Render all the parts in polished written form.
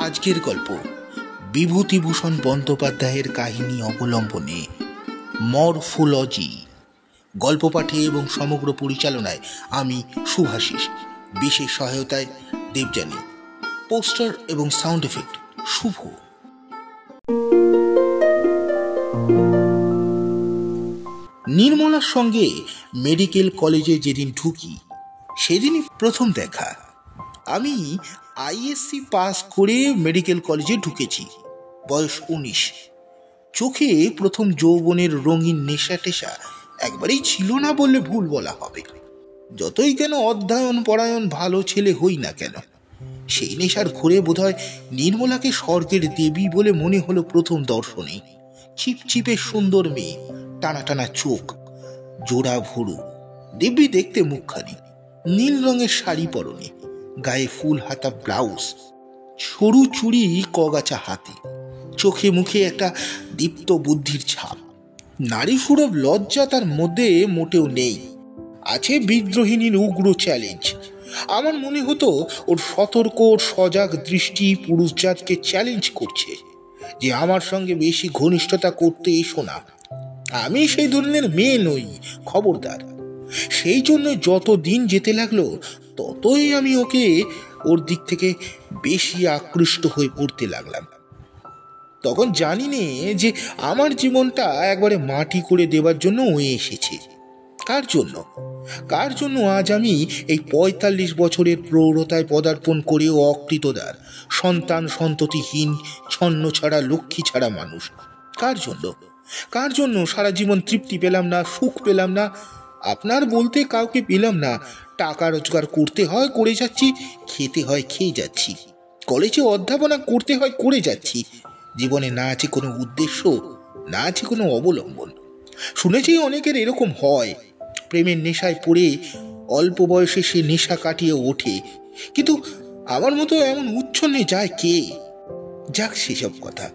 আজকের গল্প বিভূতিভূষণ বন্দ্যোপাধ্যায়ের কাহিনী অবলম্বনে মরফোলজি। গল্প পাঠে এবং সমগ্র পরিচালনায় আমি শুভাশিস, বিশেষ সহায়তায় দেবযানী, পোস্টার এবং সাউন্ড এফেক্ট শুভ। নির্মলার সঙ্গে মেডিকেল কলেজে যেদিন ঢুকি সেদিনই প্রথম দেখা। আমি আইএসসি পাস করে মেডিকেল কলেজে ঢুকেছি, বয়স 19। চোখে প্রথম যৌবনের রঙিন নেশা টেশা একবারেই ছিল না বললে ভুল বলা হবে। যতই কেন অধ্যয়ন পরায়ণ ভালো ছেলে হই না কেন, সেই নেশার ঘুরে বোধহয় নির্মলাকে স্বর্গের দেবী বলে মনে হলো প্রথম দর্শনে। চিপচিপে সুন্দর মেয়ে, টানা টানা চোখ, জোড়া ভুরু, দিব্যি দেখতে মুখখানি, নীল রঙের শাড়ি পরনে, গায়ে ফুল হাতা ব্লাউজ, সরু চুড়ি কগাছা হাতে, চোখে মুখে একটা দীপ্ত বুদ্ধির ছাপ। নারী সুরভ লজ্জা তার মধ্যে মোটেও নেই, আছে বিদ্রোহিনীর উগ্র চ্যালেঞ্জ। আমার মনে হতো ওর সতর্ক সজাগ দৃষ্টি পুরুষজাতকে চ্যালেঞ্জ করছে যে আমার সঙ্গে বেশি ঘনিষ্ঠতা করতে এসো না, আমি সেই ধরনের মেয়ে নই, খবরদার। সেই জন্য যত দিন যেতে লাগলো ততই আমি ওর দিক থেকে বেশি আকৃষ্ট হয়ে পড়তে লাগলাম। তখন জানি নে যে আমার জীবনটা একবারে মাটি করে দেবার জন্য ও এসেছে। কার জন্য আজ আমি এই 45 বছরের প্রৌঢ়তায় পদার্পণ করেও অকৃতদার, সন্তান সন্ততিহীন, ছন্ন ছাড়া লক্ষ্মী ছাড়া মানুষ? কার জন্য সারা জীবন তৃপ্তি পেলাম না, সুখ পেলাম না, আপনার বলতে কাউকে পেলাম না? টাকা রোজগার করতে হয় করে যাচ্ছি, খেতে হয় খেয়ে যাচ্ছি, কলেজে অধ্যাপনা করতে হয় করে যাচ্ছি। জীবনে না আছে কোনো উদ্দেশ্য, না আছে কোনো অবলম্বন। শুনেছি অনেকের এরকম হয়, প্রেমের নেশায় পড়ে অল্প বয়সে সে নেশা কাটিয়ে ওঠে, কিন্তু আমার মতো এমন উচ্ছন্নে যায় কে? যাক সেসব কথা।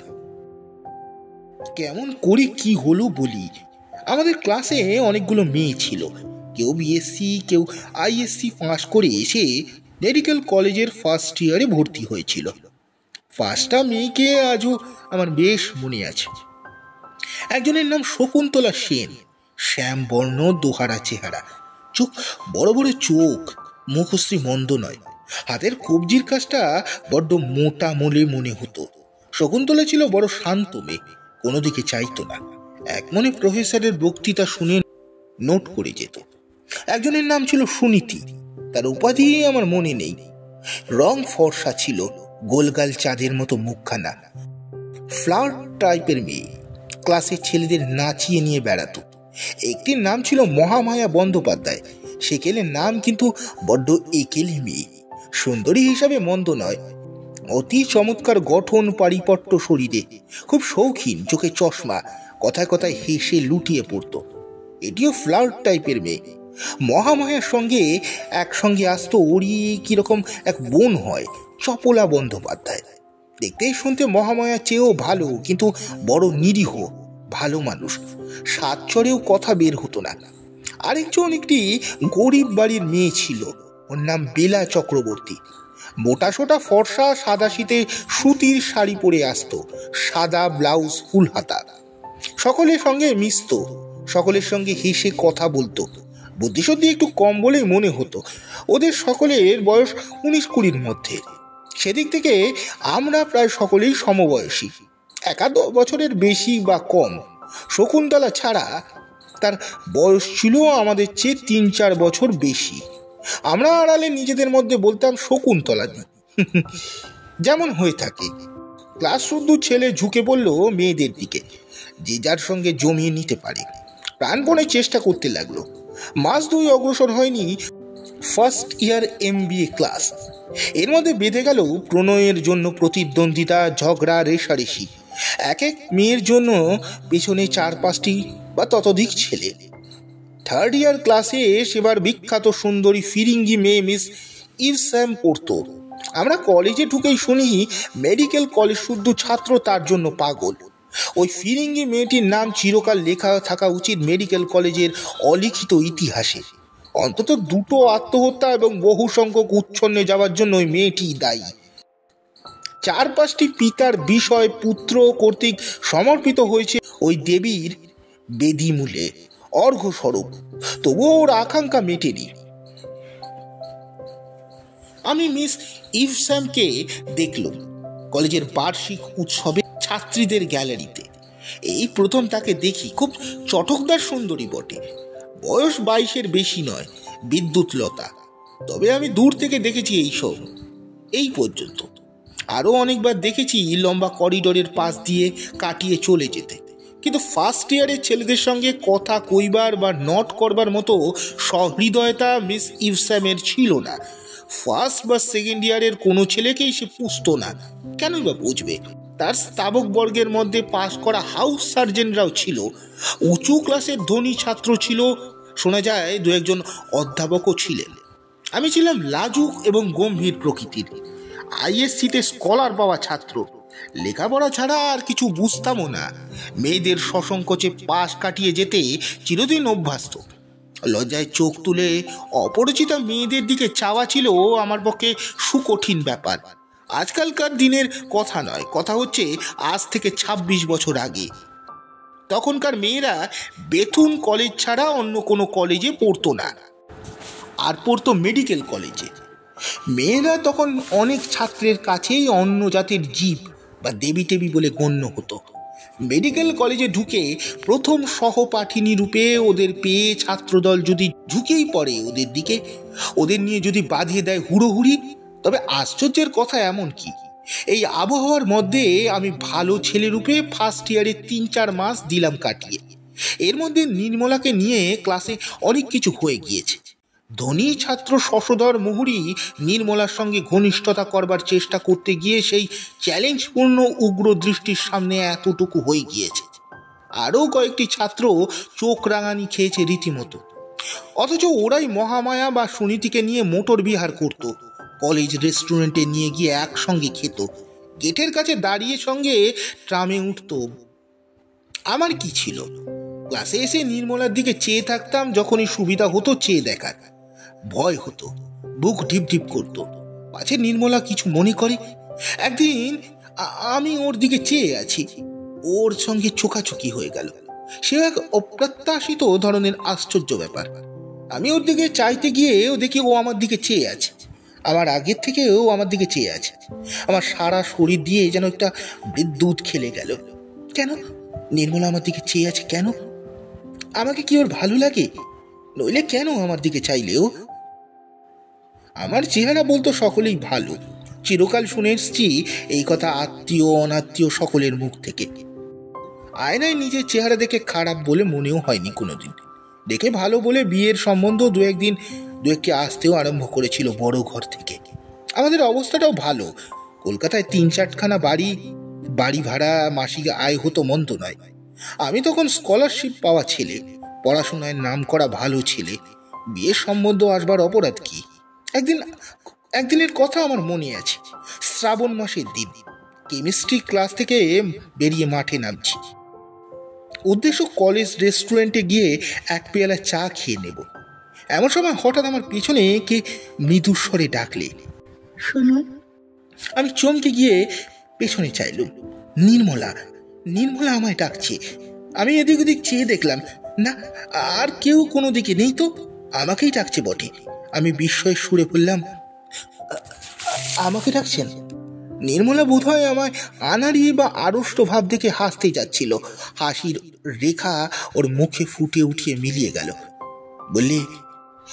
কেমন করে কি হলো বলি। আমাদের ক্লাসে অনেকগুলো মেয়ে ছিল, কেউ বিএসসি, কেউ আইএসসি পাস করে এসে মেডিকেল কলেজের ফার্স্ট ইয়ারে ভর্তি হয়েছিল। ফার্স্টটা মেয়েকে আজও আমার বেশ মনে আছে। একজনের নাম শকুন্তলা সেন, শ্যামবর্ণ, দোহারা চেহারা, চোখ বড় বড় চোখ, মুখশ্রী মন্দ নয়, হাতের কবজির কাজটা বড্ড মোটা মলে মনে হতো। শকুন্তলা ছিল বড় শান্ত মেয়ে, কোনো দিকে চাইতো না, এক মনে প্রফেসরের বক্তৃতা শুনে নোট করে যেত। একজনের নাম ছিল সুনীতি, তার উপাধি আমার মনে নেই। রং ফর্সা ছিল, গোলগাল চাঁদের মতো মুখখানা, ফ্লাওয়ার টাইপের মেয়ে, ক্লাসের ছেলেদের নাচিয়ে নিয়ে বেড়াতো। একটির নাম ছিল মহামায়া বন্দ্যোপাধ্যায়, সেকেলের নাম কিন্তু বড্ড একেলে মেয়ে, সুন্দরী হিসাবে মন্দ নয়, অতি চমৎকার গঠন, পারিপট্ট শরীরে, খুব শৌখিন, চোখে চশমা, কথায় কথায় হেসে লুটিয়ে পড়তো। এটিও ফ্লাওয়ার টাইপের মেয়ে। মহামায়ার সঙ্গে একসঙ্গে আসতো ওরই কিরকম এক বোন হয়, চপলা বন্দ্যোপাধ্যায়। দেখতে শুনতে মহামায়া চেয়েও ভালো, কিন্তু বড় নিরীহ, ভালো মানুষ, সাতচরেও কথা বের হতো না। আরেকজন একটি গরিব বাড়ির মেয়ে ছিল, ওর নাম বেলা চক্রবর্তী। মোটাসোটা ফর্সা, সাদা শীতে সুতির শাড়ি পরে আসতো, সাদা ব্লাউজ, ফুল হাতা, সকলের সঙ্গে মিশতো, সকলের সঙ্গে হেসে কথা বলতো। বুদ্ধিশুদ্ধি একটু কম বলেই মনে হতো। ওদের সকলের বয়স 19-20-র মধ্যে। সেদিক থেকে আমরা প্রায় সকলেই সমবয়সী, 1-2 বছরের বেশি বা কম। শকুন্তলা ছাড়া তার বয়স ছিল আমাদের চেয়ে 3-4 বছর বেশি। আমরা আড়ালে নিজেদের মধ্যে বলতাম শকুন্তলা দি, যেমন হয়ে থাকে। ক্লাস শুদ্ধ ছেলে ঝুঁকে পড়ল মেয়েদের দিকে, যে যার সঙ্গে জমিয়ে নিতে পারে। প্রাণপণে চেষ্টা করতে লাগলো। মাস 2 অগ্রসর হয়নি ফার্স্ট ইয়ার MBA ক্লাস। এর মধ্যে বেঁধে গেল প্রণয়ের জন্য প্রতিদ্বন্দ্বিতা, ঝগড়া, রেষারেষি। এক এক মেয়ের জন্য পেছনে 4-5টি বা ততোধিক ছেলে। থার্ড ইয়ার ক্লাসে সেবার বিখ্যাত সুন্দরী ফিরিঙ্গি মেয়ে মিস ইভস্যাম পড়তো। আমরা কলেজে ঢুকেই শুনি মেডিকেল কলেজ শুদ্ধ ছাত্র তার জন্য পাগল। ওই ফিরিঙ্গি মেয়েটির নাম চিরকাল লেখা থাকা উচিত মেডিকেল কলেজের অলিখিত ইতিহাসে। অন্তত 2টো আত্মহত্যা এবং বহু সংখ্যক উচ্ছন্নে যাওয়ার জন্য ওই মেয়েটি দায়ী। চারপাশটি পিতার বিষয় পুত্র কর্তৃক সমর্পিত হয়েছে ওই দেবীর বেদিমূলে অর্ঘ্য স্বরূপ। তবুও ওর আকাঙ্ক্ষা মেটেনি। আমি মিস ইভস্যামকে দেখলাম কলেজের বার্ষিক উৎসবে ছাত্রীদের গ্যালারিতে। এই প্রথম তাকে দেখি। খুব চটকদার সুন্দরী বটে, বয়স 22-এর বেশি নয়, বিদ্যুৎলতা। তবে আমি দূর থেকে দেখেছি এইসব, এই পর্যন্ত। আরও অনেকবার দেখেছি লম্বা করিডোরের পাশ দিয়ে কাটিয়ে চলে যেতে, কিন্তু ফার্স্ট ইয়ারের ছেলেদের সঙ্গে কথা কইবার বা নট করবার মতো সহৃদয়তা মিস ইভস্যামের ছিল না। ফার্স্ট বা সেকেন্ড ইয়ারের কোনো ছেলেকেই সে পুষত না। কেনই বা বুঝবে? তার স্তাবক বর্গের মধ্যে পাশ করা হাউস সার্জেন্টরাও ছিল, উঁচু ক্লাসের ধনী ছাত্র ছিল, শোনা যায় দু একজন অধ্যাপকও ছিলেন। আমি ছিলাম লাজুক এবং গম্ভীর প্রকৃতির, আইএসসিতে স্কলার পাওয়া ছাত্র। লেখাপড়া ছাড়া আর কিছু বুঝতামও না। মেয়েদের সসংকোচে পাশ কাটিয়ে যেতে চিরদিন অভ্যস্ত। লজ্জায় চোখ তুলে অপরিচিতা মেয়েদের দিকে চাওয়া ছিল আমার পক্ষে সুকঠিন ব্যাপার। আজকালকার দিনের কথা নয়, কথা হচ্ছে আজ থেকে 26 বছর আগে। তখনকার মেয়েরা বেথুন কলেজ ছাড়া অন্য কোনো কলেজে পড়তো না, আর পড়তো মেডিকেল কলেজে। মেয়েরা তখন অনেক ছাত্রের কাছেই অন্য জাতির জীব বা দেবী টেবি বলে গণ্য হতো। মেডিকেল কলেজে ঢুকে প্রথম সহপাঠিনী রূপে ওদের পেয়ে ছাত্রদল যদি ঝুঁকেই পড়ে ওদের দিকে, ওদের নিয়ে যদি বাঁধিয়ে দেয় হুড়োহুড়ি, তবে আশ্চর্যের কথা এমন কি, এই আবহাওয়ার মধ্যে আমি ভালো ছেলে রূপে ফার্স্ট ইয়ারে 3-4 মাস দিলাম কাটিয়ে। এর মধ্যে নির্মলাকে নিয়ে ক্লাসে অনেক কিছু হয়ে গিয়েছে। ধনী ছাত্র শশধর মুহুরী নির্মলার সঙ্গে ঘনিষ্ঠতা করবার চেষ্টা করতে গিয়ে সেই চ্যালেঞ্জপূর্ণ উগ্র দৃষ্টির সামনে এতটুকু হয়ে গিয়েছে। আরও কয়েকটি ছাত্র চোখ রাঙানি খেয়েছে রীতিমতো। অথচ ওরাই মহামায়া বা সুনীতিকে নিয়ে মোটর বিহার করত, কলেজ রেস্টুরেন্টে নিয়ে গিয়ে একসঙ্গে খেত, গেটের কাছে দাঁড়িয়ে সঙ্গে ট্রামে উঠত। আমার কি ছিল? ক্লাসে এসে নির্মলার দিকে চেয়ে থাকতাম, যখনই সুবিধা হতো চেয়ে দেখার। ভয় হতো, বুক ঢিপ ঢিপ করতো, পাছে নির্মলা কিছু মনে করে। একদিন আমি ওর দিকে চেয়ে আছি, ওর সঙ্গে চোখাচোখি হয়ে গেল। সে এক অপ্রত্যাশিত ধরনের আশ্চর্য ব্যাপার। আমি ওর দিকে চাইতে গিয়ে ও দেখি ও আমার দিকে চেয়ে আছে, আমার আগের থেকে ও আমার দিকে চেয়ে আছে। আমার সারা শরীর দিয়ে যেন একটা বিদ্যুৎ খেলে গেল। কেন নির্মলা আমার দিকে চেয়ে আছে? কেন? আমাকে কি ওর ভালো লাগে? নইলে কেন আমার দিকে চাইলেও? আমার চেহারা বলতো সকলেই ভালো, চিরকাল শুনে এসছি এই কথা আত্মীয় অনাত্মীয় সকলের মুখ থেকে। আয়নায় নিজের চেহারা দেখে খারাপ বলে মনেও হয়নি কোনোদিন। দেখে ভালো বলে বিয়ের সম্বন্ধ দু একটি আসতেও আরম্ভ করেছিল বড় ঘর থেকে। আমাদের অবস্থাটাও ভালো, কলকাতায় 3-4খানা বাড়ি ভাড়া মাসিক আয় হতো, মন্দ নয়। আমি তখন স্কলারশিপ পাওয়া ছেলে, পড়াশোনায় নাম করা ভালো ছেলে, বিয়ের সম্বন্ধ আসবার অপরাধ কি? একদিনের কথা আমার মনে আছে, শ্রাবণ মাসের দিন, কেমিস্ট্রি ক্লাস থেকে বেরিয়ে মাঠে নামছি। উদ্দেশ্য কলেজ রেস্টুরেন্টে গিয়ে এক পেয়ালা চা খেয়ে নেব। এমন সময় হঠাৎ আমার পিছনে কে মৃদুস্বরে ডাকলে, শুনুন। আমি চমকে গিয়ে পেছনে চাইলুম। নির্মলা আমায় ডাকছে। আমি এদিক ওদিক চেয়ে দেখলাম, না, আর কেউ কোনো দিকে নেই তো, আমাকেই ডাকছে বটে। আমি বিস্ময়ের সুরে বললাম, আমাকে ডাকছেন? নির্মলা বোধহয় আমায় আনাড়ি বা আড়ষ্ট ভাব দেখে হাসতে যাচ্ছিল। হাসির রেখা ওর মুখে ফুটে উঠিয়ে মিলিয়ে গেল। বললে,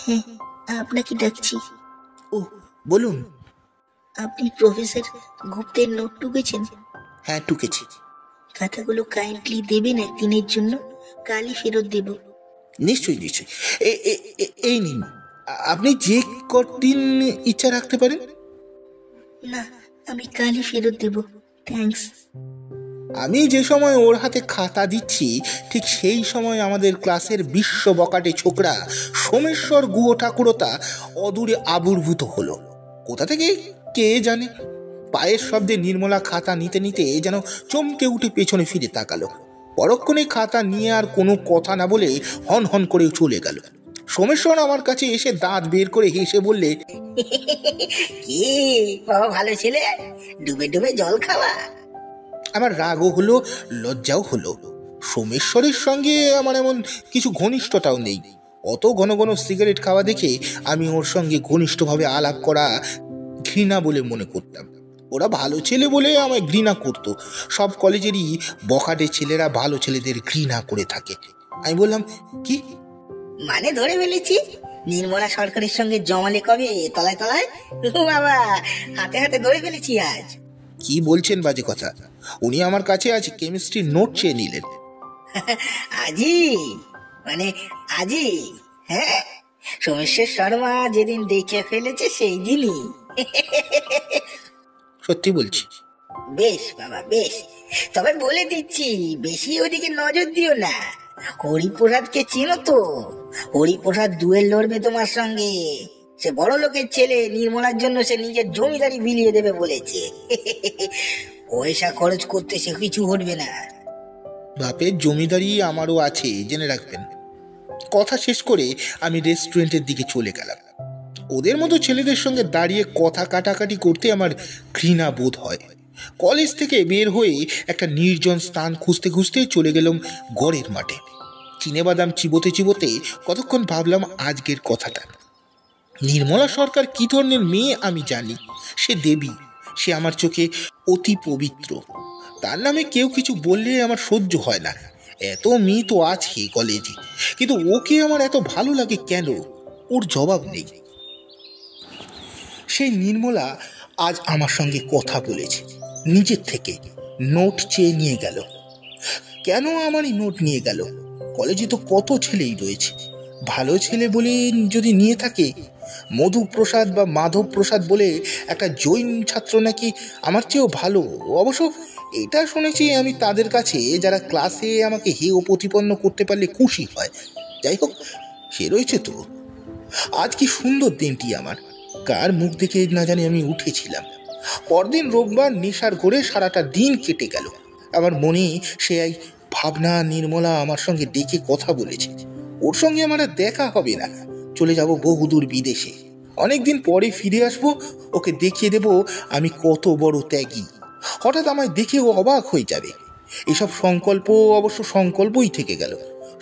হ্যাঁ, আপনাকে ডাকছি। ও, বলুন। আপনি প্রফেসর গুপ্তের নোট টুকেছেন? হ্যাঁ, টুকেছি। খাতাগুলো কাইন্ডলি দেবেন, একদিনের জন্য, কালই ফেরত দেব। নিশ্চয়ই। এই নিন, আপনি যে কদিন ইচ্ছা রাখতে পারেন। না, আমি কালই ফেরত দেব, থ্যাঙ্কস। আমি যে সময় ওর হাতে খাতা দিচ্ছি, ঠিক সেই সময় আমাদের ক্লাসের বিশ্ব বকাটে ছোকরা সোমেশ্বর গুহ ঠাকুরতা অদূরে আবির্ভূত হলো। কোথা থেকে কে জানে। পায়ের শব্দে নির্মলা খাতা নিতে নিতে যেন চমকে উঠে পেছনে ফিরে তাকালো। পরক্ষণে খাতা নিয়ে আর কোনো কথা না বলে হন হন করে চলে গেল। সোমেশ্বর আমার কাছে এসে দাঁত বের করে হেসে বললে, কি বাবা ভালো ছেলে, ডুবে ডুবে জল খাওয়া। আমার রাগও হলো, লজ্জাও হলো। সোমেশ্বরের সঙ্গে আমার এমন কিছু ঘনিষ্ঠতাও নেই। অত ঘন ঘন সিগারেট খাওয়া দেখে আমি ওর সঙ্গে ঘনিষ্ঠভাবে আলাপ করা ঘৃণা বলে মনে করতাম। ওরা ভালো ছেলে বলে আমায় ঘৃণা করত। সব কলেজেরই বখাটে ছেলেরা ভালো ছেলেদের ঘৃণা করে থাকে। আমি বললাম, কি মানে ধরে ফেলেছি, নির্মলা সরকারের সঙ্গে জমালে কবে তলায় তলায়। বাবা হাতে হাতে ধরে ফেলেছি আজ। কি বলছেন বাজে কথা? উনি আমার কাছে আজ কেমিস্ট্রির নোট চেয়ে নিলেন। আজি মানে আজি, হ্যাঁ সোমেশ্বর শর্মা যেদিন দেখে ফেলেছে সেই দিনই। সত্যি বলছি। বেশ বাবা বেশ, তবে বলে দিচ্ছি বেশি ওদিকে নজর দিও না। হরিপ্রসাদকে চেনো তো? হরিপ্রসাদ দুয়েল লড়বে তোমার সঙ্গে। সে বড় লোকের ছেলে, নির্মলার জন্য সে নিজের জমিদারি বিলিয়ে দেবে বলেছে। পয়সা খরচ করতে সে কিছু ঘটবে না। বাপের জমিদারি আমারও আছে, জেনে রাখবেন। কথা শেষ করে আমি রেস্টুরেন্টের দিকে চলে গেলাম। ওদের মতো ছেলেদের সঙ্গে দাঁড়িয়ে কথা কাটাকাটি করতে আমার ঘৃণা বোধ হয়। কলেজ থেকে বের হয়ে একটা নির্জন স্থান খুঁজতে খুঁজতে চলে গেলাম গড়ের মাঠে। চিনেবাদাম চিবোতে চিবোতে কতক্ষণ ভাবলাম আজকের কথাটা। নির্মলা সরকার কি ধরনের মেয়ে আমি জানি। সে দেবী, সে আমার চোখে অতি পবিত্র। তার নামে কেউ কিছু বললে আমার সহ্য হয় না। এত মেয়ে তো আছে কলেজে, কিন্তু ওকে আমার এত ভালো লাগে কেন? ওর জবাব নেই। সেই নির্মলা আজ আমার সঙ্গে কথা বলেছে, নিজের থেকে নোট চেয়ে নিয়ে গেল। কেন আমারই নোট নিয়ে গেল? কলেজে তো কত ছেলেই রয়েছে। ভালো ছেলে বলে যদি নিয়ে থাকে, মধুপ্রসাদ বা মাধব প্রসাদ বলে একটা জৈন ছাত্র নাকি আমার চেয়েও ভালো। অবশ্য এটা শুনেছি আমি তাদের কাছে, যারা ক্লাসে আমাকে হেয় প্রতিপন্ন করতে পারলে খুশি হয়। যাই হোক, সে রয়েছে তো। আজ কি সুন্দর দিনটি আমার। কার মুখ দেখে না জানি আমি উঠেছিলাম। পরদিন রোববার নেশার ঘরে সারাটা দিন কেটে গেল। আমার মনে সে এই ভাবনা, নির্মলা আমার সঙ্গে ডেকে কথা বলেছে। ওর সঙ্গে আমার আর দেখা হবে না। চলে যাব বহুদূর বিদেশে। অনেকদিন পরে ফিরে আসবো, ওকে দেখিয়ে দেব আমি কত বড় ত্যাগী। হঠাৎ আমায় দেখে ও অবাক হয়ে যাবে। এসব সংকল্প অবশ্য সংকল্পই থেকে গেল।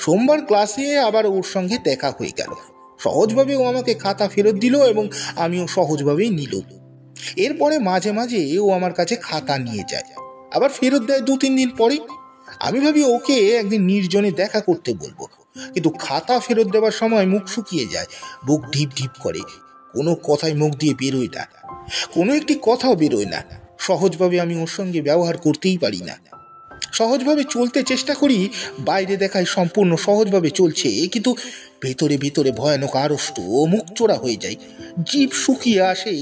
সোমবার ক্লাসে আবার ওর সঙ্গে দেখা হয়ে গেল। সহজভাবে ও আমাকে খাতা ফেরত দিল এবং আমিও সহজভাবেই নিল। এরপরে মাঝে মাঝে ও আমার কাছে খাতা নিয়ে যায়, আবার ফেরত দেয় 2-3 দিন পরে। আমি ভাবি ওকে একদিন নির্জনে দেখা করতে বলবো, কিন্তু খাতা ফেরত দেওয়ার সময় মুখ শুকিয়ে যায়, বুক ঢিপ ঢিপ করে। কোনো কথাই মুখ দিয়ে বেরোয় না, কোনো একটি কথাও বেরোয় না। সহজভাবে আমি ওর সঙ্গে ব্যবহার করতেই পারি না। সহজভাবে চলতে চেষ্টা করি, বাইরে দেখায় সম্পূর্ণ সহজভাবে চলছে, কিন্তু ভেতরে ভেতরে ভয়ানক আড়ষ্ট, মুখ চোরা হয়ে যায়, জিভ শুকিয়ে আসে।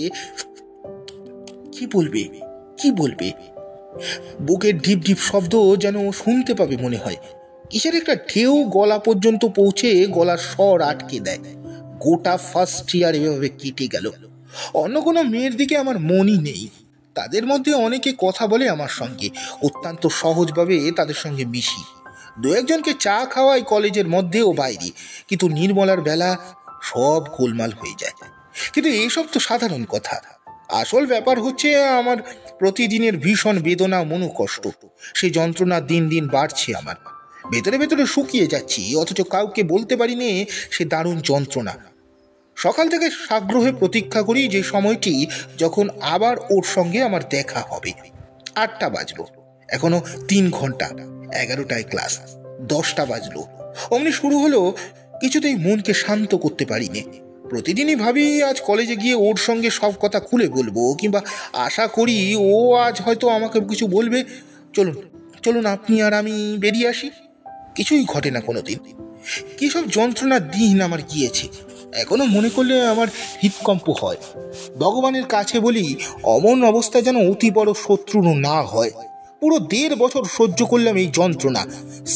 কি বলবে, কি বলবে? বুকের ঢিপ ঢিপ শব্দ যেন শুনতে পাবে মনে হয়। কিসের একটা ঢেউ গলা পর্যন্ত পৌঁছে গলার স্বর আটকে দেয়। গোটা ফার্স্ট ইয়ার এভাবে কেটে গেল। অন্য কোনো মেয়ের দিকে আমার মনই নেই। তাদের মধ্যে অনেকে কথা বলে আমার সঙ্গে, অত্যন্ত সহজভাবে তাদের সঙ্গে মিশি। 2-1জনকে চা খাওয়াই কলেজের মধ্যে ও বাইরে, কিন্তু নির্মলার বেলা সব গোলমাল হয়ে যায়। কিন্তু এসব তো সাধারণ কথা। আসল ব্যাপার হচ্ছে আমার প্রতিদিনের ভীষণ বেদনা, মনোকষ্ট। সেই যন্ত্রণা দিন দিন বাড়ছে আমার। ভেতরে ভেতরে শুকিয়ে যাচ্ছি, অথচ কাউকে বলতে পারি নে সে দারুণ যন্ত্রণা। সকাল থেকে সাগ্রহে প্রতীক্ষা করি যে সময়টি যখন আবার ওর সঙ্গে আমার দেখা হবে। 8টা বাজলো, এখনো 3 ঘন্টা। 11টায় ক্লাস, 10টা বাজলো, অমনি শুরু হলো। কিছুতেই মনকে শান্ত করতে পারিনি। প্রতিদিনই ভাবি আজ কলেজে গিয়ে ওর সঙ্গে সব কথা খুলে বলবো, কিংবা আশা করি ও আজ হয়তো আমাকে কিছু বলবে। চলুন চলুন, আপনি আর আমি বেরিয়ে আসি। কিছুই ঘটে না কোনোদিন। কি সব যন্ত্রণার দিন আমার গিয়েছে, এখনো মনে করলে আমার হৃদকম্প হয়। ভগবানের কাছে বলি অমন অবস্থা যেন অতি বড় শত্রু না হয়। পুরো 1.5 বছর সহ্য করলাম এই যন্ত্রণা।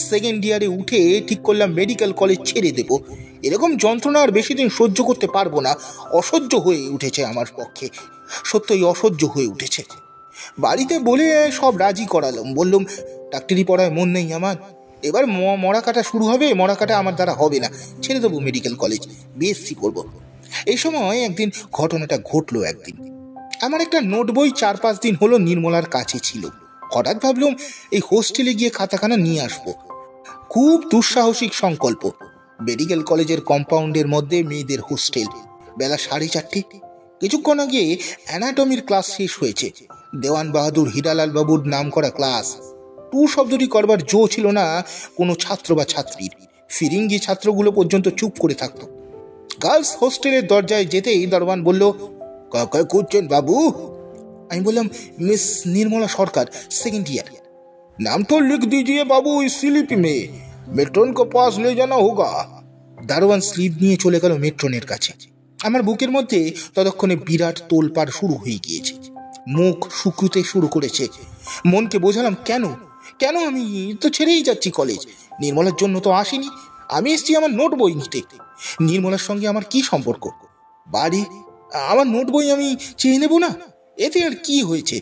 সেকেন্ড ইয়ারে উঠে ঠিক করলাম মেডিকেল কলেজ ছেড়ে দেব। এরকম যন্ত্রণা আর বেশি দিন সহ্য করতে পারবো না। অসহ্য হয়ে উঠেছে আমার পক্ষে, সত্যই অসহ্য হয়ে উঠেছে। বাড়িতে বলে সব রাজি করালাম। বললাম ডাক্তারি পড়ায় মন নেই আমার, এবার মরা কাটা শুরু হবে। মরা কাটা আমার দ্বারা হবে না, ছেড়ে দেবো মেডিকেল কলেজ, বিএসসি করব। এই সময় একদিন ঘটনাটা ঘটলো। একদিন আমার একটা নোট বই 4-5 দিন হলো নির্মলার কাছে ছিল। হঠাৎ ভাবলাম এই হোস্টেলে গিয়ে খাতাখানা নিয়ে আসবো। খুব দুঃসাহসিক সংকল্প। মেডিকেল কলেজের কম্পাউন্ডের মধ্যে মেয়েদের হোস্টেল। বেলা 4:30। কিছুক্ষণ আগে অ্যানাটমির ক্লাস শেষ হয়েছে। দেওয়ান বাহাদুর হীরালাল বাবুর নাম করা ক্লাস। টু শব্দটি করবার জো ছিল না কোনো ছাত্র বা ছাত্রীর। ফিরিঙ্গি ছাত্রগুলো পর্যন্ত চুপ করে থাকতো। গার্লস হোস্টেলের দরজায় যেতেই দরওয়ান বলল, কাকে খুঁজছেন বাবু? আমি বললাম, মিস নির্মলা সরকার, সেকেন্ড ইয়ার। नाम तो लिख दीजिए बाबू इस स्लिप में, मेट्रन को पास ले जाना होगा। দারোয়ান স্লিপ নিয়ে চলে গেল মেট্রনের কাছে। আমার বুকের মধ্যে ততক্ষণে বিরাট তোলপাড় শুরু হয়ে গিয়েছে। মুখ শুকোতে শুরু করেছে। মনকে বোঝালাম কেন কেন আমি তো ছেড়েই যাচ্ছি কলেজ। নির্মলার জন্য তো আসিনি, আমি এসেছি আমার নোট বই নিতে। নির্মলার সঙ্গে আমার কি সম্পর্ক? বাড়ি, আমার নোট বই আমি চেয়ে নেব না, এতে আর কি হয়েছে?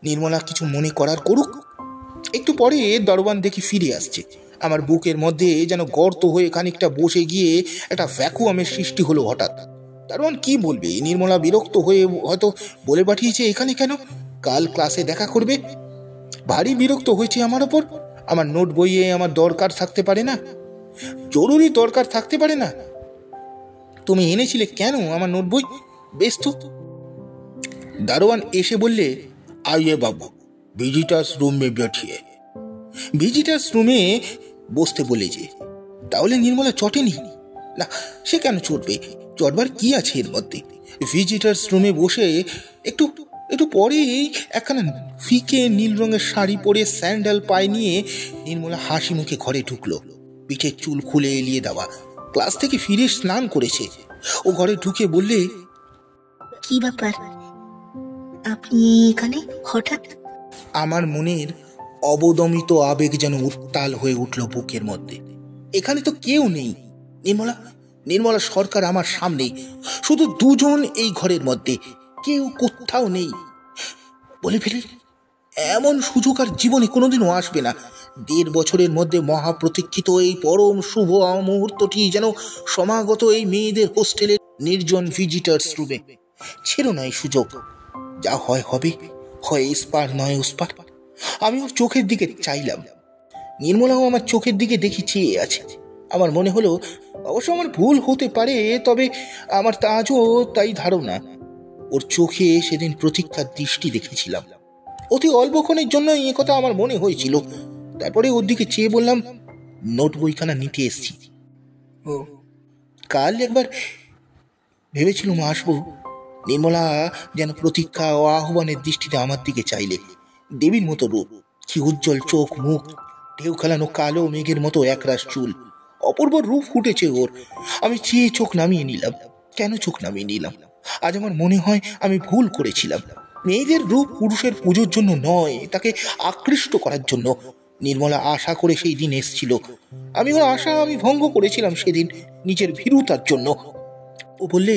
নির্মলা কিছু মনে করার করুক। একটু পরে দরওয়ান দেখি ফিরে আসছে। আমার বুকের মধ্যে যেন গর্ত হয়ে খানিকটা বসে গিয়ে একটা ভ্যাকুয়ামের সৃষ্টি হলো হঠাৎ। দরওয়ান কি বলবে? নির্মলা বিরক্ত হয়ে হয়তো বলে পাঠিয়েছে এখানে কেন, কাল ক্লাসে দেখা করবে। ভারী বিরক্ত হয়েছে আমার ওপর। আমার নোট বইয়ে আমার দরকার থাকতে পারে না? জরুরি দরকার থাকতে পারে না? তুমি এনেছিলে কেন আমার নোট বই? বেশ তো। দারোয়ান এসে বললে, আইয়ে বাবু, ভিজিটার্স রুম মে बैठिए। ভিজিটার্স রুমে বসতে বলেছে। তাহলে নির্মলা চটেনি? না, সে কেন চটবে? চটবার কি আছে এর মধ্যে? ভিজিটার্স রুমে বসে একটু একটু পরেই একখানা ফিকে নীল রঙের শাড়ি পরে স্যান্ডেল পায়ে নিয়ে নির্মলা হাসি মুখে ঘরে ঢুকলো। পিঠের চুল খুলে এলিয়ে দেওয়া। ক্লাস থেকে ফিরে স্নান করেছে। ও ঘরে ঢুকে বললে, কি ব্যাপার, আপনি এখানে হঠাৎ? আমার মনের অবদমিত আবেগ যেন উত্তাল হয়ে উঠল বুকের মধ্যে। এখানে তো কেউ নেই। নির্মলা সরকার আমার সামনে, শুধু দুজন এই ঘরের মধ্যে, কেউ কোথাও নেই। বলে ফেলি, এমন সুযোগ আর জীবনে কোনোদিনও আসবে না। 1.5 বছরের মধ্যে মহাপ্রতীক্ষিত এই পরম শুভ মুহূর্তটি যেন সমাগত এই মেয়েদের হোস্টেলের নির্জন ভিজিটার্স রুমে। ছিল না এই সুযোগ। যা হয় হবে, হয় এসপার নয় ওসপার। আমি ওর চোখের দিকে চাইলাম। নির্মলাও আমার চোখের দিকে দেখি চেয়ে আছে। আমার মনে হলো, অবশ্য আমার ভুল হতে পারে, তবে আমার তা আজও তাই ধারণা। ওর চোখে সেদিন প্রতীক্ষার দৃষ্টি দেখেছিলাম। অতি অল্পক্ষণের জন্য এ কথা আমার মনে হয়েছিল। তারপরে ওর দিকে চেয়ে বললাম, নোট বইখানা নিতে এসছি। ও, কাল একবার ভেবেছিলাম আসবো। নির্মলা যেন প্রতীক্ষা ও আহ্বানের দৃষ্টিতে আমার দিকে চাইলে। দেবীর মতো রূপ, কি উজ্জ্বল চোখ মুখ, ঢেউ খেলানো কালো মেঘের মতো একরাশ চুল, অপূর্ব রূপ ফুটেছে ওর। আমি চেয়ে চোখ নামিয়ে নিলাম। কেন চোখ নামিয়ে নিলাম? আজ আমার মনে হয় আমি ভুল করেছিলাম। মেয়েদের রূপ পুরুষের পুজোর জন্য নয়, তাকে আকৃষ্ট করার জন্য। নির্মলা আশা করে সেই দিন এসছিল। আমি ওর আশা ভঙ্গ করেছিলাম সেদিন নিজের ভীরুতার জন্য। ও বললে,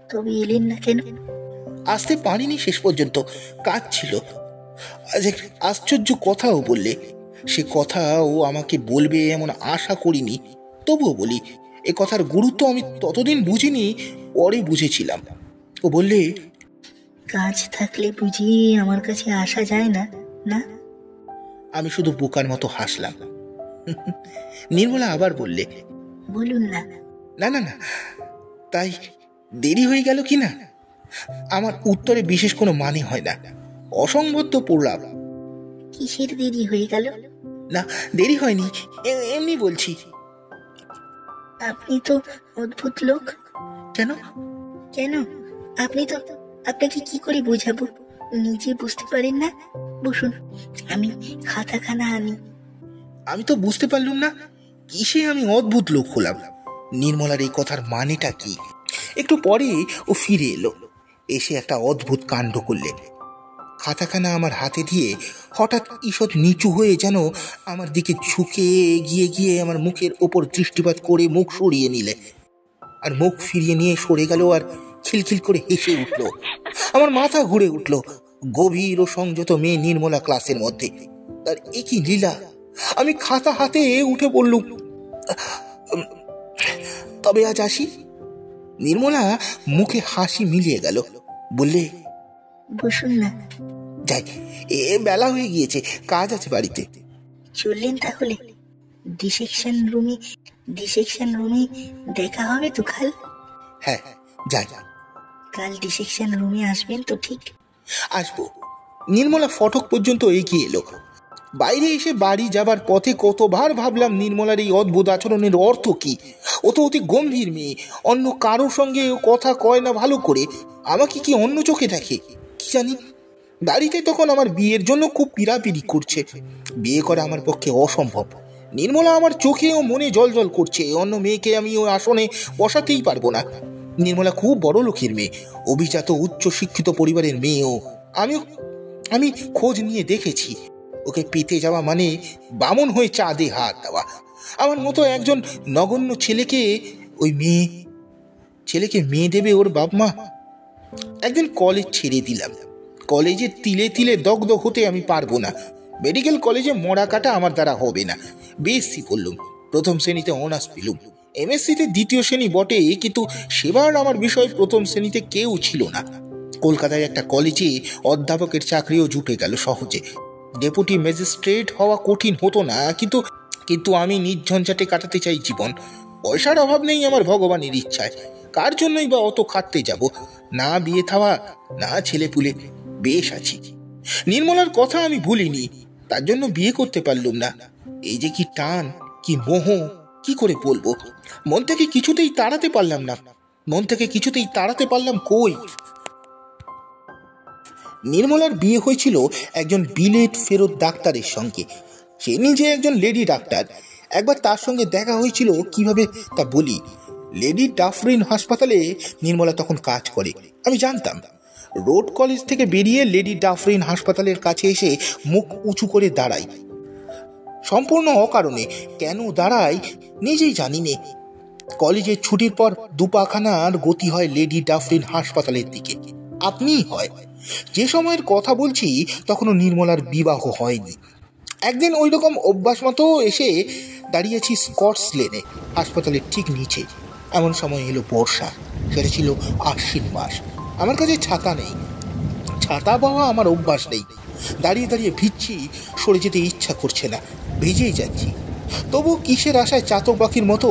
তবে এলেন না কেন? আসতে পারিনি শেষ পর্যন্ত, কাজ ছিল। আজ এক আশ্চর্য কথাও বললে। সে কথা ও আমাকে বলবে এমন আশা করিনি, তবুও বলি। এ কথার গুরুত্ব আমি ততদিন বুঝিনি, পরে বুঝেছিলাম। ও বললে, কাজ থাকলে বুঝি আমার কাছে আসা যায় না, না? আমি শুধু বোকার মতো হাসলাম। নির্মলা আবার বললে, বলুন না। না না না, তাই দেরি হয়ে গেল কি না? আমার উত্তরে বিশেষ কোনো মানে হয় না, অসংবদ্ধ পড়লাম। কিসের দেরি হয়ে গেল? না, দেরি হয়নি, এমনি বলছি। আপনি তো অদ্ভুত লোক। কেন? কেন? আপনাকে কি করে বোঝাবো? নিজে বুঝতে পারেন না? বসুন, আমি খাতাখানা আনি। আমি তো বুঝতে পারলুম না কিসে আমি অদ্ভুত লোক হলাম। নির্মলার এই কথার মানেটা কি? একটু পরে ও ফিরে এলো। এসে একটা অদ্ভুত কাণ্ড করলে। খাতাখানা আমার হাতে দিয়ে হঠাৎ ঈষৎ নিচু হয়ে যেন আমার দিকে ঝুঁকে এগিয়ে গিয়ে আমার মুখের ওপর দৃষ্টিপাত করে মুখ সরিয়ে নিলে। আর মুখ ফিরিয়ে নিয়ে সরে গেল, আর খিলখিল করে হেসে উঠল। আমার মাথা ঘুরে উঠল। গভীর ও সংযত মেয়ে নির্মলা ক্লাসের মধ্যে, তার একই লীলা, আমি খাতা হাতে উঠে পড়লুম। তবে আজ আসি। নির্মলা মুখে হাসি মিলিয়ে গেল, বললে, বসুন না। যাই, এ বেলা হয়ে গিয়েছে, কাজ আছে বাড়িতে। চললেন তাহলে? ডিসেকশন রুমে দেখা হবে তো কাল? হ্যাঁ, যাই। কাল ডিসেকশন রুমে আসবেন তো? ঠিক আসবো। নির্মলা ফটক পর্যন্ত এগিয়ে এলো। বাইরে এসে বাড়ি যাবার পথে কতবার ভাবলাম নির্মলার এই অদ্ভুত আচরণের অর্থ কি। ও তো অতি গম্ভীর মেয়ে, অন্য কারোর সঙ্গে কথা কয় না ভালো করে, আমাকে কি অন্য চোখে দেখে কি জানি। বাড়িতে তখন আমার বিয়ের জন্য খুব পীড়াপিড়ি করছে। বিয়ে করা আমার পক্ষে অসম্ভব। নির্মলা আমার চোখে ও মনে জল জল করছে। অন্য মেয়েকে আমি ওর আসনে বসাতেই পারবো না। নির্মলা খুব বড় লোকের মেয়ে, অভিজাত উচ্চ শিক্ষিত পরিবারের মেয়ে। ও আমি খোঁজ নিয়ে দেখেছি, ওকে পেতে যাওয়া মানে বামন হয়ে চাঁদে হাত দেওয়া। আমার মতো একজন নগণ্য ছেলেকে মেয়ে দেবে ওর বাপ মা। একদিন কলেজ ছেড়ে দিলাম। কলেজে তিলে তিলে দগ্ধ হতে আমি পারবো না। মেডিকেল কলেজে মরা কাটা আমার দ্বারা হবে না। বিএসসি করলুম, প্রথম শ্রেণীতে অনার্স পেলুম। এমএসসিতে দ্বিতীয় শ্রেণী বটে, কিন্তু সেবার আমার বিষয় প্রথম শ্রেণীতে কেউ ছিল না। কলকাতায় একটা কলেজে অধ্যাপকের চাকরিও জুটে গেল সহজে। ডেপুটি ম্যাজিস্ট্রেট হওয়া কঠিন হতো না, কিন্তু আমি নির্ঝঞ্ঝাটে কাটাতে চাই জীবন। পয়সার অভাব নেই আমার ভগবানের ইচ্ছায়। কার জন্যই বা অত খাটতে যাব? না বিয়ে থাওয়া, না ছেলে পুলে, বেশ আছি। নির্মলার কথা আমি ভুলিনি, তার জন্য বিয়ে করতে পারলুম না। এই যে কি টান, কি মোহ, কি করে বলবো। মন থেকে কিছুতেই তাড়াতে পারলাম কই। নির্মলার বিয়ে হয়েছিল একজন বিলেত ফেরত ডাক্তারের সঙ্গে। সে নিজে একজন লেডি ডাক্তার। একবার তার সঙ্গে দেখা হয়েছিল, কিভাবে তা বলি। লেডি ডাফরিন হাসপাতালে নির্মলা তখন কাজ করে, আমি জানতাম। রোড কলেজ থেকে বেরিয়ে লেডি ডাফরিন হাসপাতালের কাছে এসে মুখ উঁচু করে দাঁড়াই। সম্পূর্ণ অকারণে কেন দাঁড়াই নিজেই জানি নে। কলেজের ছুটির পর দুপাখানার গতি হয় লেডি ডাফরিন হাসপাতালের দিকে। আপনিই হয়। যে সময়ের কথা বলছি তখনও নির্মলার বিবাহ হয়নি। একদিন ওই রকম অভ্যাস মতো এসে দাঁড়িয়েছি স্কটস লেনে, হাসপাতালের ঠিক নিচে। এমন সময় এলো বর্ষা। সেটা ছিল আশ্বিন মাস। আমার কাছে ছাতা নেই, ছাতা পাওয়া আমার অভ্যাস নেই। দাঁড়িয়ে দাঁড়িয়ে ভিজছি, সরে যেতে ইচ্ছা করছে না, ভিজেই যাচ্ছি। তবু কিসের আশায় চাতক পাখির মতো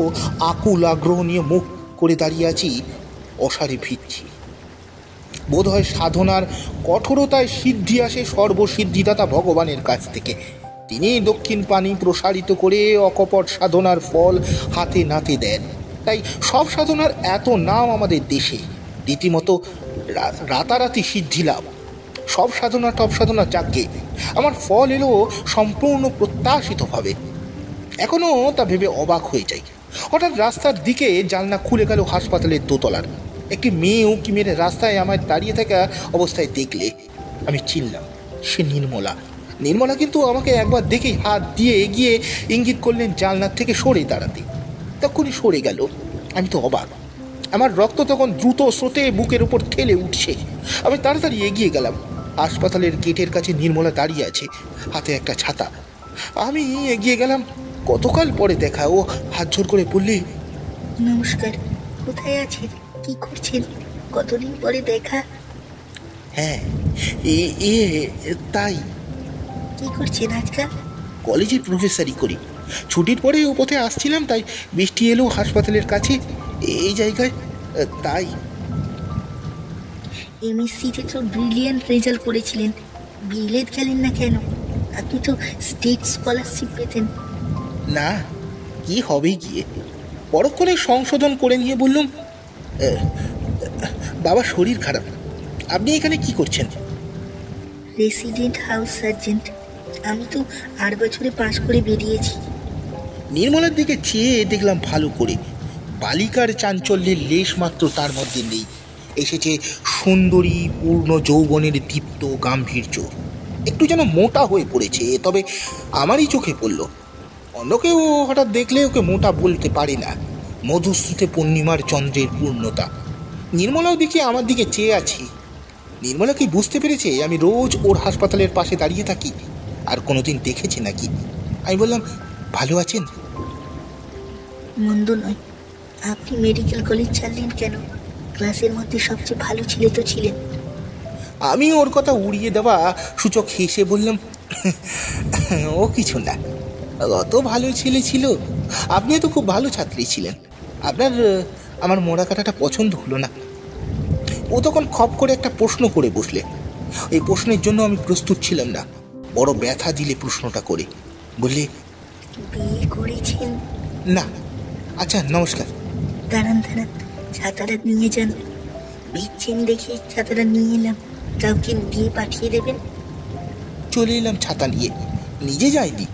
আকুল আগ্রহ নিয়ে মুখ করে দাঁড়িয়ে আছি, অসারে ভিজছি। বোধ হয় সাধনার কঠোরতায় সিদ্ধি আসে সর্বসিদ্ধিদাতা ভগবানের কাছ থেকে। তিনি দক্ষিণ পানি প্রসারিত করে অকপট সাধনার ফল হাতে নাতে দেন। তাই সব সাধনার এত নাম আমাদের দেশে। রীতিমতো রাতারাতি সিদ্ধি লাভ। সব সাধনা টপ সাধনা যাজ্ঞে আমার ফল এলো সম্পূর্ণ প্রত্যাশিতভাবে। এখনও তা ভেবে অবাক হয়ে যাই। হঠাৎ রাস্তার দিকে জানলা খুলে গেল হাসপাতালের দোতলার। একটি মেয়ে উঁকি মেরে রাস্তায় আমায় দাঁড়িয়ে থাকা অবস্থায় দেখলে। আমি চিনলাম সে নির্মলা কিন্তু আমাকে একবার দেখেই হাত দিয়ে এগিয়ে ইঙ্গিত করলেন জানলার থেকে সরে দাঁড়াতে। তখনই সরে গেল। আমি তো অবাক। আমার রক্ত তখন দ্রুত স্রোতে বুকের উপর ঠেলে উঠছে। আমি তাড়াতাড়ি এগিয়ে গেলাম। হাসপাতালের গেটের কাছে নির্মলা দাঁড়িয়ে আছে, হাতে একটা ছাতা। আমি এগিয়ে গেলাম। কতকাল পরে দেখা। ও হাত জোর করে বললে, নমস্কার, কোথায় আছেন, কি করছেন, কতদিন পরে দেখা। হ্যাঁ, তাই। কি করছেন আজকাল? কলেজে প্রফেসরি করি। ছুটির পরে ও পথে আসছিলাম, তাই বৃষ্টি এলো হাসপাতালের কাছে এই জায়গায়, তাই। এমএসসিতে তো ব্রিলিয়ান্ট রেজাল্ট করেছিলেন, বিলেত গেলেন না কেন? আপনি তো স্টেট স্কলারশিপ পেতেন। না, কি হবে গিয়ে। পরক্ষণে সংশোধন করে নিয়ে বললুম, বাবা শরীর খারাপ। আপনি এখানে কি করছেন? Resident house sergeant. আমি তো 8 বছরে পাশ করে বেরিয়েছি। নির্মলার দিকে চেয়ে দেখলাম ভালো করে। বালিকার চাঞ্চল্যের লেশ মাত্র তার মধ্যে নেই। এসেছে সুন্দরী পূর্ণ যৌবনের দীপ্ত গাম্ভীর্য। একটু যেন মোটা হয়ে পড়েছে, তবে আমারই চোখে পড়ল। অন্য কেউ হঠাৎ দেখলে ওকে মোটা বলতে পারে না। মধুস্রুতে পূর্ণিমার চন্দ্রের পূর্ণতা। নির্মলাও দেখি আমার দিকে চেয়ে আছি। নির্মলা কি বুঝতে পেরেছে আমি রোজ ওর হাসপাতালের পাশে দাঁড়িয়ে থাকি? আর কোনোদিন দেখেছে নাকি? আমি বললাম, ভালো আছেন? মন্দ নয়। আপনি মেডিকেল কলেজ ছাড়লেন কেন? ক্লাসের মধ্যে সবচেয়ে ভালো ছেলে তো ছিলেন। আমি ওর কথা উড়িয়ে দেওয়া সূচক হেসে বললাম, ও কিছু না, অত ভালো ছেলে ছিল। আপনিও তো খুব ভালো ছাত্রী ছিলেন। আপনার আমার মোড়া কাটাটা পছন্দ হলো না। ও তখন খপ করে একটা প্রশ্ন করে বসলে। এই প্রশ্নের জন্য আমি প্রস্তুত ছিলাম না। বড় ব্যথা দিলে প্রশ্নটা করে। বললে, বিয়ে করেছেন? না। আচ্ছা, নমস্কার। দাঁড়ান দাঁড়ান, ছাতাটা নিয়ে যান। ভিজছেন দেখে ছাতাটা নিয়ে এলাম। কাউকে দিয়ে পাঠিয়ে দেবেন। চলে এলাম ছাতা নিয়ে। নিজে যাইনি,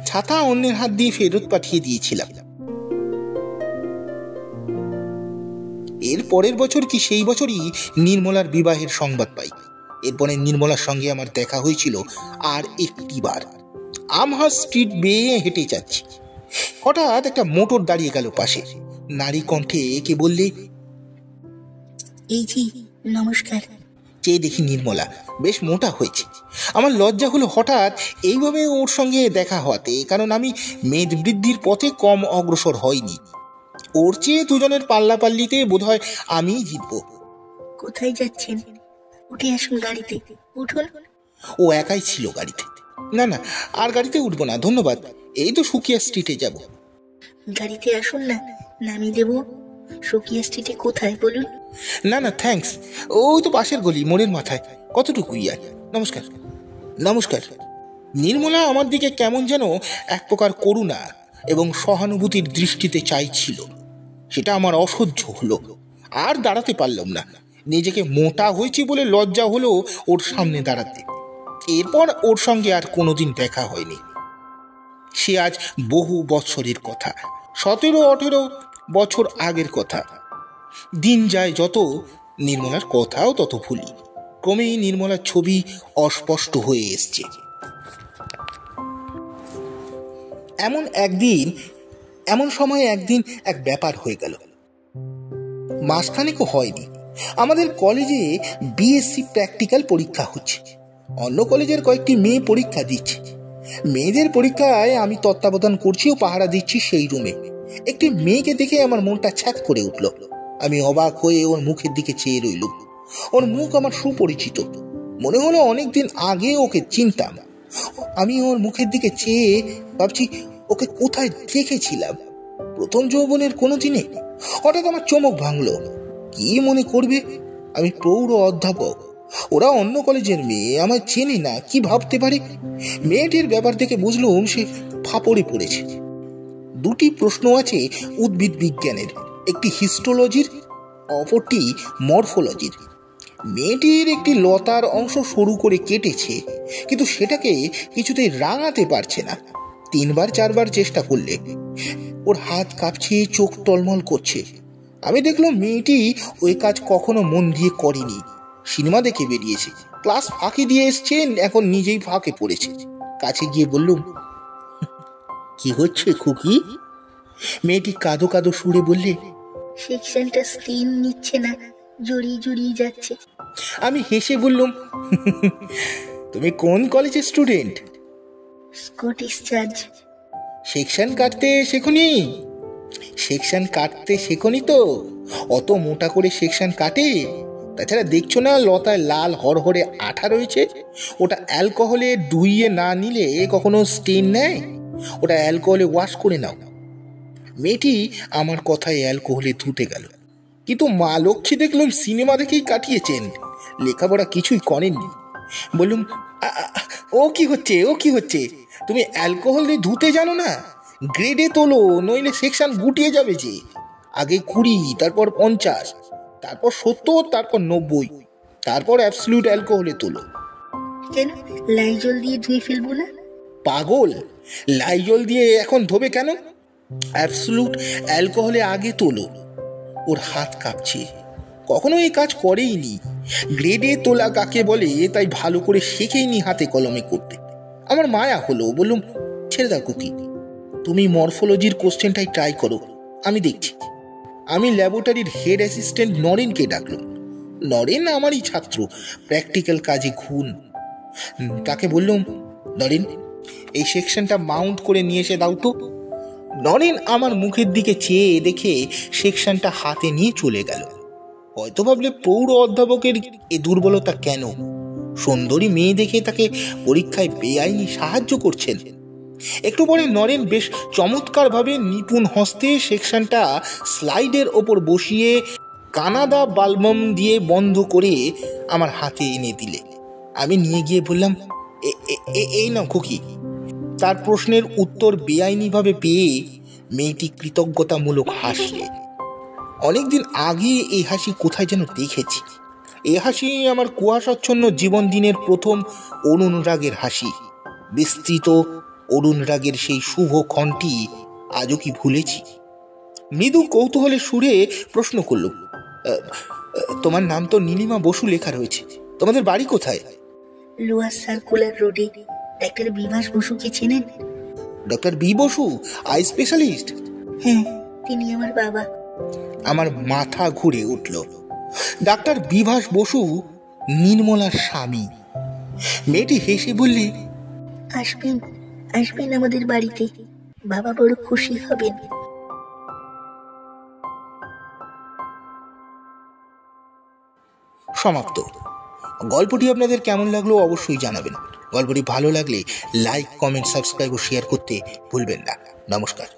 ছাতা অন্যের হাত দিয়ে ফেরত পাঠিয়ে দিয়েছিলাম। এর পরের বছর কি সেই বছরই নির্মলার বিবাহের সংবাদ পাই। এরপরে নির্মলার সঙ্গে আমার দেখা হয়েছিল আর একটি বার। আমহার্স্ট স্ট্রিট বেয়ে হেঁটে যাচ্ছি, হঠাৎ একটা মোটর দাঁড়িয়ে গেল পাশে। নারী কণ্ঠে একে বললে, এই জি, নমস্কার। চেয়ে দেখি নির্মলা বেশ মোটা হয়েছে। আমার লজ্জা হলো হঠাৎ এইভাবে ওর সঙ্গে দেখা হওয়াতে, কারণ আমি মেদ বৃদ্ধির পথে কম অগ্রসর হয়নি। ওর চেয়ে দুজনের পাল্লাপাল্লিতে বোধহয় আমিই জিতব। কোথায় যাচ্ছেন? উঠে আসুন গাড়িতে, উঠুন। ও একাই ছিল গাড়িতে। না না, আর গাড়িতে উঠবো না, ধন্যবাদ। এই তো সুকিয়া স্ট্রিটে যাব। গাড়িতে আসুন না, নামিয়ে দেবো। সুকিয়া স্ট্রিটে কোথায় বলুন? না না, থ্যাঙ্কস। ওই তো পাশের গলি, মোড়ের মাথায়। কতটুকুই আর। নমস্কার। নমস্কার। নির্মলা আমার দিকে কেমন যেন এক প্রকার করুণা এবং সহানুভূতির দৃষ্টিতে চাইছিল। সেটা আমার অসহ্য হলো। আর দাঁড়াতে পারলাম না। নিজেকে মোটা হয়েছি বলে লজ্জা হলো ওর সামনে দাঁড়াতে। এরপর ওর সঙ্গে আর কোনোদিন দেখা হয়নি। সে আজ বহু বছরের কথা, 17-18 বছর আগের কথা। দিন যায় যত, নির্মলার কথাও তত ভুলি। ক্রমেই নির্মলার ছবি অস্পষ্ট হয়ে এসছে। এমন সময় একদিন এক ব্যাপার হয়ে গেল। মাসখানেকও হয়নি, আমাদের কলেজে বিএসসি প্র্যাকটিক্যাল পরীক্ষা হচ্ছে। অন্য কলেজের কয়েকটি মেয়ে পরীক্ষা দিচ্ছে। মেয়েদের পরীক্ষায় আমি তত্ত্বাবধান করছি ও পাহারা দিচ্ছি সেই রুমে। একটি মেয়েকে দেখে আমার মনটা ছ্যাঁক করে উঠল। আমি অবাক হয়ে ওর মুখের দিকে চেয়ে রইলুম। ওর মুখ আমার সুপরিচিত, মনে হলো অনেকদিন আগে ওকে চিনতাম। আমি ওর মুখের দিকে চেয়ে ভাবছি, ওকে কোথায় দেখেছিলাম প্রথম যৌবনের কোনো দিনে। হঠাৎ আমার চমক ভাঙল। কি মনে করবে, আমি প্রৌঢ় অধ্যাপক, ওরা অন্য কলেজের মেয়ে, আমায় চেনে না, কি ভাবতে পারে? মেয়েটির ব্যাপার দেখে বুঝলুম সে ফাপড়ে পড়েছে। দুটি প্রশ্ন আছে উদ্ভিদ বিজ্ঞানের, একটি হিস্টোলজির, অপরটি মরফোলজির। মেয়েটির একটি লতার অংশ সরু করে কেটেছে, কিন্তু সেটাকে কিছুতেই রাঙাতে পারছে না। 3-4বার চেষ্টা করলে ওর হাত কাঁপছে, চোখ টলমল করছে। আমি দেখলাম মেয়েটি ওই কাজ কখনো মন দিয়ে করেনি, সিনেমা দেখে বেরিয়েছে, ক্লাস ফাঁকি দিয়ে এসছে, এখন নিজেই ফাঁকে পড়েছে। কাছে গিয়ে বললুম, কি হচ্ছে খুকি? মেয়েটি কাঁদো কাঁদো সুরে বললে, সেকশনটা স্ক্রিন নিচ্ছে না, জড়িয়ে জড়িয়ে যাচ্ছে। আমি হেসে বললুম, তুমি কোন কলেজের স্টুডেন্ট? Scottish church. সেকশন কাটতে শেখনি? সেকশন কাটতে শেখনি তো? অত মোটা করে সেকশন কাটে? তাছাড়া দেখছো না লতায় লাল হরহরে আঠা রয়েছে? ওটা অ্যালকোহলে ধুইয়ে না নিলে কখনো স্টেন নেয়, ওটা অ্যালকোহলে ওয়াশ করে নাও। মেয়েটি আমার কথায় অ্যালকোহলে ধুতে গেল, কিন্তু মা লক্ষ্মী দেখলাম সিনেমা দেখেই কাটিয়েছেন, লেখাপড়া কিছুই করেননি। বললুম, ও কি হচ্ছে? তুমি অ্যালকোহল দিয়ে ধুতে জানো না? গ্রেডে তোলো, নইলে সেকশন গুটিয়ে যাবে যে। আগে 20, তারপর 50, তারপর 70, তারপর 90, তারপর অ্যাবসলিউট অ্যালকোহলে তোলো। কেন লাইজল দিয়ে ধুয়ে ফেলবো না? পাগল, লাইজল দিয়ে এখন ধোবে কেন? অ্যাবসলিউট অ্যালকোহলে আগে তোলো। ওর হাত কাঁপছে, কখনো এই কাজ করেইনি। গ্রেডে তোলা কাকে বলে তাই ভালো করে শেখেইনি হাতে কলমে করতে। আমার মায়া হলো, বললুম, ছেড়ে দাও কুকি, তুমি মরফোলজির কোশ্চেনটাই ট্রাই করো, আমি দেখছি। আমি ল্যাবরেটরির হেড অ্যাসিস্ট্যান্ট নরেনকে ডাকলাম। নরেন আমারই ছাত্র, প্র্যাকটিক্যাল কাজে খুন। তাকে বললাম, নরেন, এই সেকশনটা মাউন্ট করে নিয়ে এসে দাও তো। নরেন আমার মুখের দিকে চেয়ে দেখে সেকশনটা হাতে নিয়ে চলে গেল। হয়তো ভাবলে প্রৌঢ় অধ্যাপকের এ দুর্বলতা কেন? সুন্দরী মেয়ে দেখে তাকে পরীক্ষায় বেআইনি সাহায্য করছেন। একটু পরে নরেন বেশ চমৎকার ভাবে নিপুণ হস্তে সেকশনটা স্লাইডের ওপর বসিয়ে কানাডা বালবম দিয়ে বন্ধ করে আমার হাতে এনে দিলে। আমি নিয়ে গিয়ে বললাম, এই নাও খুকি। তার প্রশ্নের উত্তর বেআইনিভাবে পেয়ে মেয়েটি কৃতজ্ঞতামূলক হাসলে। অনেকদিন আগে এই হাসি কোথায় যেন দেখেছি। এই হাসি আমার কুয়াশাচ্ছন্ন জীবন দিনের প্রথম অনুরাগের হাসি। বিস্তৃত অনুরাগের সেই শুভ ক্ষণটি আজও কি ভুলেছি? মৃদু কৌতূহলের সুরে প্রশ্ন করল, তোমার নাম তো নীলিমা বসু লেখা রয়েছে, তোমাদের বাড়ি কোথায়? লোয়ার সার্কুলার রোডে। ডাক্তার বিভাস বসুকে চেনেন? Doctor B Basu, eye specialist? হ্যাঁ, তিনি আমার বাবা। আমার মাথা ঘুরে উঠল। ডাক্তার বিভাস বসু নির্মলার স্বামী। মেয়েটি হেসে বললে, আসবেন আসবেন আমাদের বাড়িতে, বাবা বড় খুশি হবেন। সমাপ্ত। গল্পটি আপনাদের কেমন লাগলো অবশ্যই জানাবেন। গল্পটি ভালো লাগলে লাইক, কমেন্ট, সাবস্ক্রাইব ও শেয়ার করতে ভুলবেন না। নমস্কার।